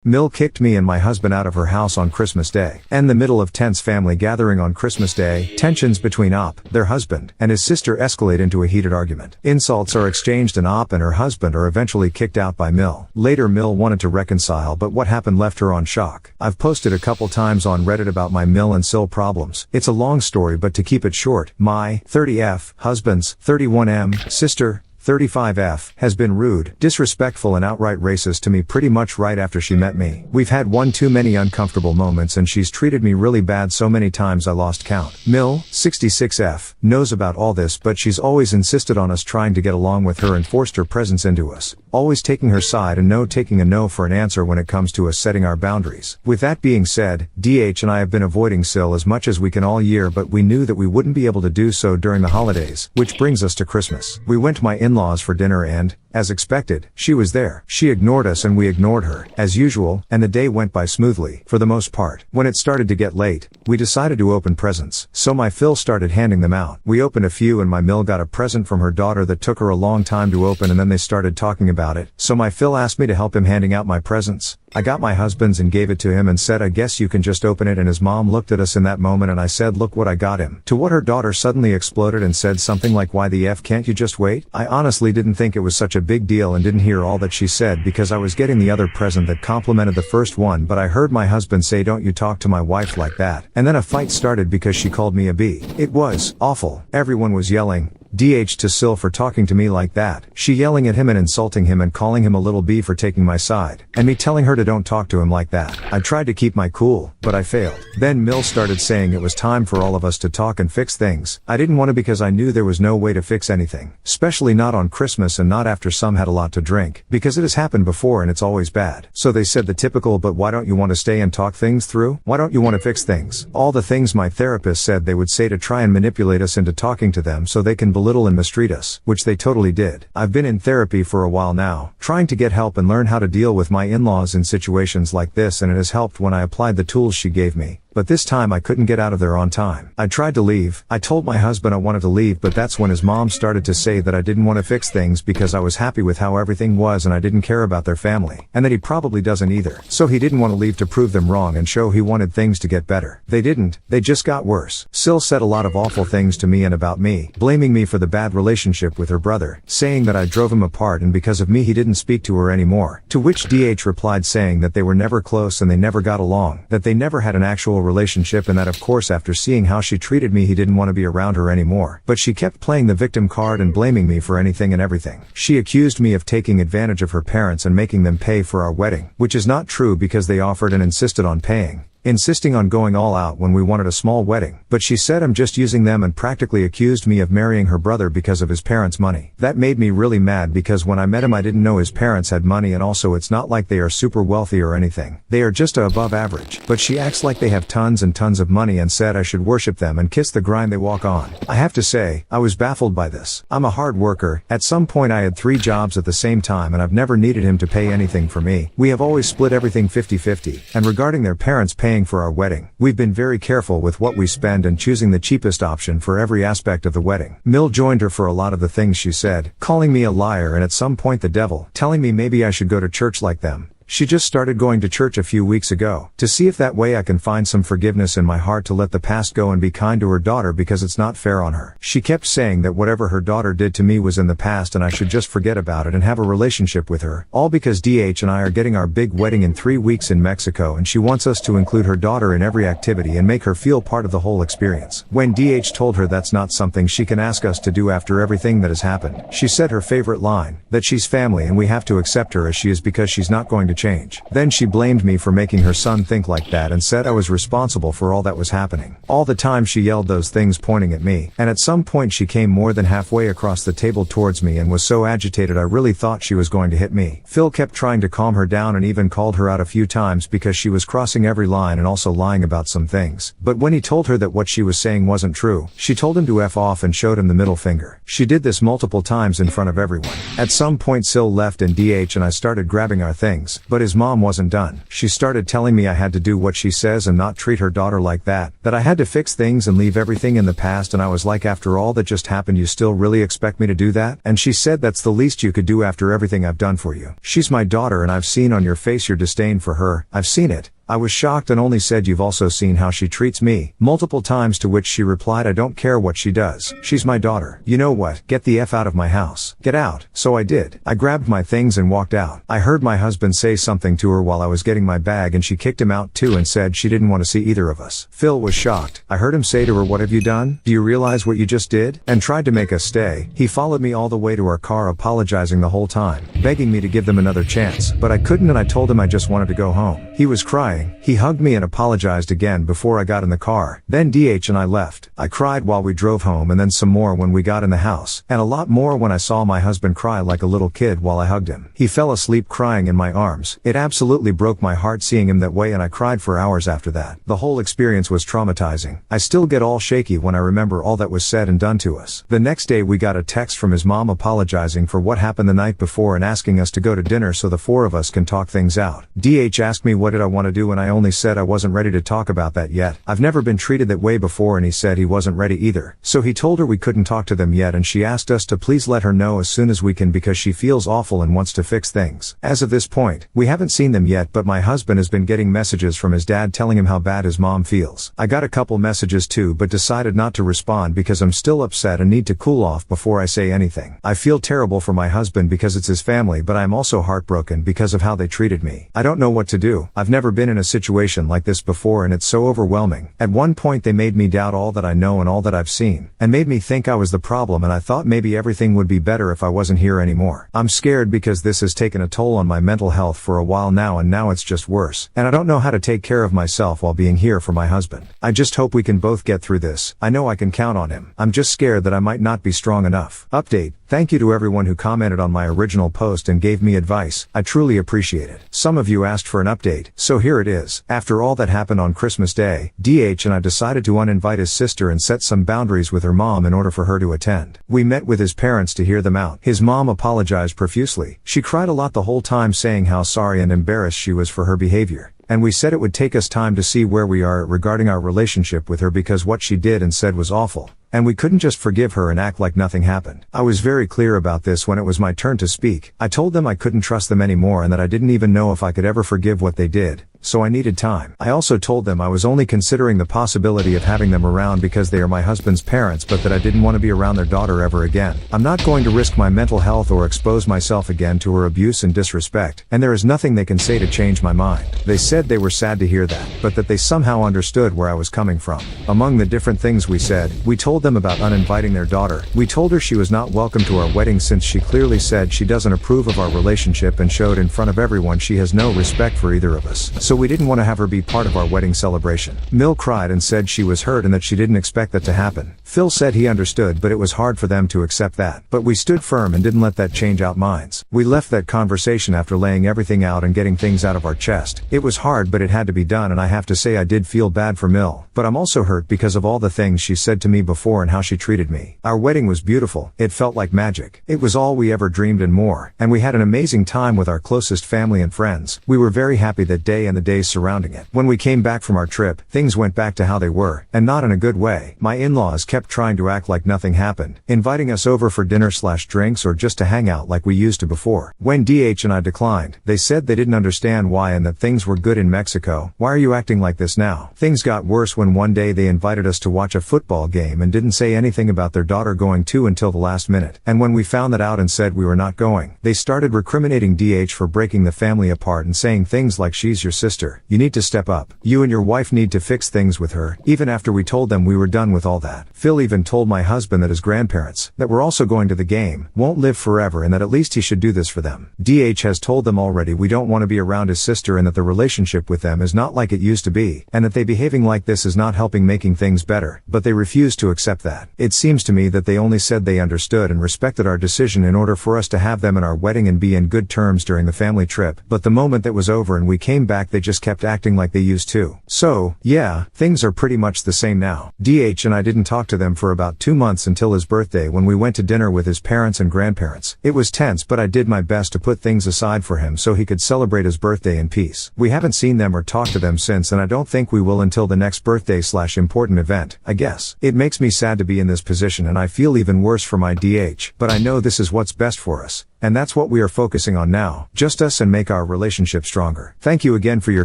Mill kicked me and my husband out of her house on Christmas Day. And the middle of tense family gathering on Christmas Day, tensions between Op, their husband, and his sister escalate into a heated argument. Insults are exchanged and Op and her husband are eventually kicked out by Mill. Later Mill wanted to reconcile, but what happened left her on shock. I've posted a couple times on Reddit about my Mill and Sil problems. It's a long story, but to keep it short, my 30F husband's 31M sister 35F has been rude, disrespectful and outright racist to me pretty much right after she met me. We've had one too many uncomfortable moments and she's treated me really bad so many times I lost count. Mill, 66F, knows about all this but she's always insisted on us trying to get along with her and forced her presence into us. Always taking her side and taking a no for an answer when it comes to us setting our boundaries. With that being said, DH and I have been avoiding Sil as much as we can all year, but we knew that we wouldn't be able to do so during the holidays, which brings us to Christmas. We went to my in-laws for dinner and, as expected, she was there. She ignored us and we ignored her, as usual, and the day went by smoothly, for the most part. When it started to get late, we decided to open presents, so my Phil started handing them out. We opened a few and my Mill got a present from her daughter that took her a long time to open and then they started talking about it, so my Phil asked me to help him handing out my presents. I got my husband's and gave it to him and said I guess you can just open it, and his mom looked at us in that moment and I said look what I got him. To what her daughter suddenly exploded and said something like why the F can't you just wait? I honestly didn't think it was such a big deal and didn't hear all that she said because I was getting the other present that complimented the first one, but I heard my husband say don't you talk to my wife like that, and then a fight started because she called me a B. It was awful. Everyone was yelling DH to Sil for talking to me like that, she yelling at him and insulting him and calling him a little B for taking my side, and me telling her to don't talk to him like that. I tried to keep my cool, but I failed. Then Mill started saying it was time for all of us to talk and fix things. I didn't want to because I knew there was no way to fix anything, especially not on Christmas and not after some had a lot to drink, because it has happened before and it's always bad. So they said the typical, but why don't you want to stay and talk things through? Why don't you want to fix things? All the things my therapist said they would say to try and manipulate us into talking to them so they can belittle and mistreat us, which they totally did. I've been in therapy for a while now, trying to get help and learn how to deal with my in-laws in situations like this, and it has helped when I applied the tools she gave me. But this time I couldn't get out of there on time. I tried to leave. I told my husband I wanted to leave, but that's when his mom started to say that I didn't want to fix things because I was happy with how everything was and I didn't care about their family, and that he probably doesn't either. So he didn't want to leave to prove them wrong and show he wanted things to get better. They didn't. They just got worse. Sil said a lot of awful things to me and about me, blaming me for the bad relationship with her brother, saying that I drove him apart and because of me he didn't speak to her anymore. To which DH replied saying that they were never close and they never got along, that they never had an actual relationship, and that of course after seeing how she treated me he didn't want to be around her anymore. But she kept playing the victim card and blaming me for anything and everything. She accused me of taking advantage of her parents and making them pay for our wedding, which is not true because they offered and insisted on paying, insisting on going all out when we wanted a small wedding. But she said I'm just using them and practically accused me of marrying her brother because of his parents' money. That made me really mad because when I met him I didn't know his parents had money, and also it's not like they are super wealthy or anything. They are just above average. But she acts like they have tons and tons of money and said I should worship them and kiss the grind they walk on. I have to say, I was baffled by this. I'm a hard worker. At some point I had 3 jobs at the same time and I've never needed him to pay anything for me. We have always split everything 50-50. And regarding their parents paying for our wedding, we've been very careful with what we spend and choosing the cheapest option for every aspect of the wedding. Mill joined her for a lot of the things she said, calling me a liar and at some point the devil, telling me maybe I should go to church like them. She just started going to church a few weeks ago, to see if that way I can find some forgiveness in my heart to let the past go and be kind to her daughter because it's not fair on her. She kept saying that whatever her daughter did to me was in the past and I should just forget about it and have a relationship with her, all because DH and I are getting our big wedding in 3 weeks in Mexico and she wants us to include her daughter in every activity and make her feel part of the whole experience. When DH told her that's not something she can ask us to do after everything that has happened, she said her favorite line, that she's family and we have to accept her as she is because she's not going to change. Then she blamed me for making her son think like that and said I was responsible for all that was happening. All the time she yelled those things pointing at me, and at some point she came more than halfway across the table towards me and was so agitated I really thought she was going to hit me. Phil kept trying to calm her down and even called her out a few times because she was crossing every line and also lying about some things. But when he told her that what she was saying wasn't true, she told him to F off and showed him the middle finger. She did this multiple times in front of everyone. At some point Sil left and DH and I started grabbing our things, But his mom wasn't done. She started telling me I had to do what she says and not treat her daughter like that I had to fix things and leave everything in the past, and I was like, after all that just happened, you still really expect me to do that? And she said that's the least you could do after everything I've done for you. She's my daughter, and I've seen on your face your disdain for her. I've seen it. I was shocked and only said, you've also seen how she treats me, multiple times, to which she replied, I don't care what she does. She's my daughter. You know what? Get the F out of my house. Get out. So I did. I grabbed my things and walked out. I heard my husband say something to her while I was getting my bag, and she kicked him out too and said she didn't want to see either of us. Phil was shocked. I heard him say to her, what have you done? Do you realize what you just did? And tried to make us stay. He followed me all the way to our car, apologizing the whole time, begging me to give them another chance. But I couldn't, and I told him I just wanted to go home. He was crying. He hugged me and apologized again before I got in the car. Then DH and I left. I cried while we drove home, and then some more when we got in the house, and a lot more when I saw my husband cry like a little kid while I hugged him. He fell asleep crying in my arms. It absolutely broke my heart seeing him that way, and I cried for hours after that. The whole experience was traumatizing. I still get all shaky when I remember all that was said and done to us. The next day we got a text from his mom apologizing for what happened the night before and asking us to go to dinner so the four of us can talk things out. DH asked me what did I want to do, and I only said I wasn't ready to talk about that yet. I've never been treated that way before, and he said he wasn't ready either. So he told her we couldn't talk to them yet, and she asked us to please let her know as soon as we can because she feels awful and wants to fix things. As of this point, we haven't seen them yet, but my husband has been getting messages from his dad telling him how bad his mom feels. I got a couple messages too, but decided not to respond because I'm still upset and need to cool off before I say anything. I feel terrible for my husband because it's his family, but I'm also heartbroken because of how they treated me. I don't know what to do. I've never been in a situation like this before, and it's so overwhelming. At one point they made me doubt all that I know and all that I've seen, and made me think I was the problem, and I thought maybe everything would be better if I wasn't here anymore. I'm scared because this has taken a toll on my mental health for a while now, and now it's just worse, and I don't know how to take care of myself while being here for my husband. I just hope we can both get through this. I know I can count on him. I'm just scared that I might not be strong enough. Update. Thank you to everyone who commented on my original post and gave me advice. I truly appreciate it. Some of you asked for an update, so here it is. After all that happened on Christmas Day, DH and I decided to uninvite his sister and set some boundaries with her mom in order for her to attend. We met with his parents to hear them out. His mom apologized profusely. She cried a lot the whole time, saying how sorry and embarrassed she was for her behavior. And we said it would take us time to see where we are regarding our relationship with her because what she did and said was awful. And we couldn't just forgive her and act like nothing happened. I was very clear about this when it was my turn to speak. I told them I couldn't trust them anymore and that I didn't even know if I could ever forgive what they did. So I needed time. I also told them I was only considering the possibility of having them around because they are my husband's parents, but that I didn't want to be around their daughter ever again. I'm not going to risk my mental health or expose myself again to her abuse and disrespect, and there is nothing they can say to change my mind. They said they were sad to hear that, but that they somehow understood where I was coming from. Among the different things we said, we told them about uninviting their daughter. We told her she was not welcome to our wedding since she clearly said she doesn't approve of our relationship and showed in front of everyone she has no respect for either of us. So we didn't want to have her be part of our wedding celebration. Mill cried and said she was hurt and that she didn't expect that to happen. Phil said he understood, but it was hard for them to accept that. But we stood firm and didn't let that change our minds. We left that conversation after laying everything out and getting things out of our chest. It was hard, but it had to be done, and I have to say I did feel bad for Mill. But I'm also hurt because of all the things she said to me before and how she treated me. Our wedding was beautiful. It felt like magic. It was all we ever dreamed and more. And we had an amazing time with our closest family and friends. We were very happy that day and the days surrounding it. When we came back from our trip, things went back to how they were, and not in a good way. My in-laws kept trying to act like nothing happened, inviting us over for dinner/drinks or just to hang out like we used to before. When DH and I declined, they said they didn't understand why and that things were good in Mexico. Why are you acting like this now? Things got worse when one day they invited us to watch a football game and didn't say anything about their daughter going too until the last minute. And when we found that out and said we were not going, they started recriminating DH for breaking the family apart and saying things like, she's your sister. You need to step up. You and your wife need to fix things with her. Even after we told them we were done with all that. Phil even told my husband that his grandparents, that were also going to the game, won't live forever and that at least he should do this for them. DH has told them already we don't want to be around his sister and that the relationship with them is not like it used to be, and that they behaving like this is not helping making things better, but they refuse to accept that. It seems to me that they only said they understood and respected our decision in order for us to have them in our wedding and be in good terms during the family trip, but the moment that was over and we came back they just kept acting like they used to. So, yeah, things are pretty much the same now. DH and I didn't talk to them for about 2 months until his birthday when we went to dinner with his parents and grandparents. It was tense, but I did my best to put things aside for him so he could celebrate his birthday in peace. We haven't seen them or talked to them since, and I don't think we will until the next birthday/important event, I guess. It makes me sad to be in this position, and I feel even worse for my DH, but I know this is what's best for us. And that's what we are focusing on now. Just us, and make our relationship stronger. Thank you again for your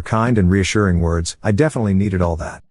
kind and reassuring words. I definitely needed all that.